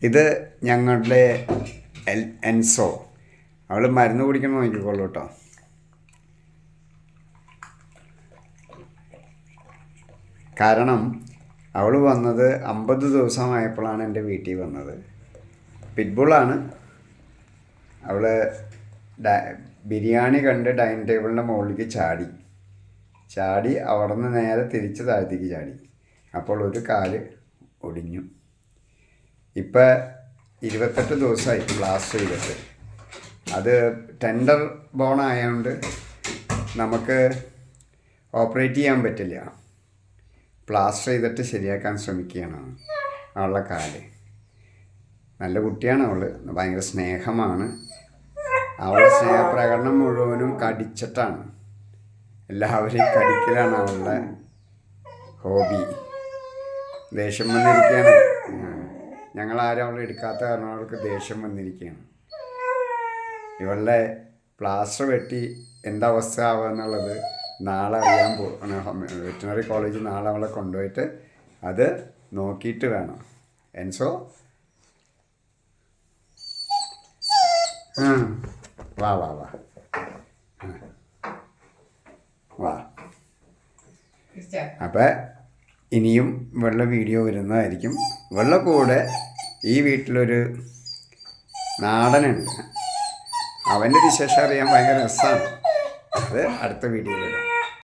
ഇത് ഞങ്ങളുടെ എൻസോ. അവൾ മരുന്ന് കുടിക്കണം നോക്കിക്കോളൂ കേട്ടോ. കാരണം അവൾ വന്നത് 50 ദിവസമായപ്പോഴാണ് എൻ്റെ വീട്ടിൽ വന്നത്. പിറ്റ്ബുള്ളാണ്. അവൾ ബിരിയാണി കണ്ട് ഡൈനിങ് ടേബിളിൻ്റെ മുകളിലേക്ക് ചാടി അവിടെ നിന്ന് നേരെ തിരിച്ച് താഴത്തേക്ക് ചാടി. അപ്പോൾ ഒരു കാല് ഒടിഞ്ഞു. ഇപ്പം 28 ദിവസമായി പ്ലാസ്റ്റർ ചെയ്തിട്ട്. അത് ടെൻഡർ ബോൺ ആയതുകൊണ്ട് നമുക്ക് ഓപ്പറേറ്റ് ചെയ്യാൻ പറ്റില്ല. പ്ലാസ്റ്റർ ചെയ്തിട്ട് ശരിയാക്കാൻ ശ്രമിക്കുകയാണ് അവളുടെ കാല്. നല്ല കുട്ടിയാണ് അവൾ, ഭയങ്കര സ്നേഹമാണ്. അവളുടെ സ്നേഹപ്രകടനം മുഴുവനും കടിച്ചിട്ടാണ്. എല്ലാവരെയും കടിക്കലാണ് അവളുടെ ഹോബി. ദേഷ്യം വന്നിരിക്കുകയാണ്. ഞങ്ങളാരും അവളെ എടുക്കാത്ത കാരണം അവൾക്ക് ദേഷ്യം വന്നിരിക്കുകയാണ്. ഇവളുടെ പ്ലാസ്റ്റർ വെട്ടി എന്തവസ്ഥ ആവുക എന്നുള്ളത് നാളെ അറിയാൻ പോകും. വെറ്റിനറി കോളേജിൽ നാളെ അവളെ കൊണ്ടുപോയിട്ട് അത് നോക്കിയിട്ട് വേണം. എൻസോ വാ വാ വാ വാ. അപ്പം ഇനിയും വെള്ള വീഡിയോ വരുന്നതായിരിക്കും. വെള്ള കൂടെ ഈ വീട്ടിലൊരു നാടനുണ്ട്. അവൻ്റെ വിശേഷം അറിയാൻ ഭയങ്കര രസമാണ്. അത് അടുത്ത വീഡിയോയിൽ ഇടാം.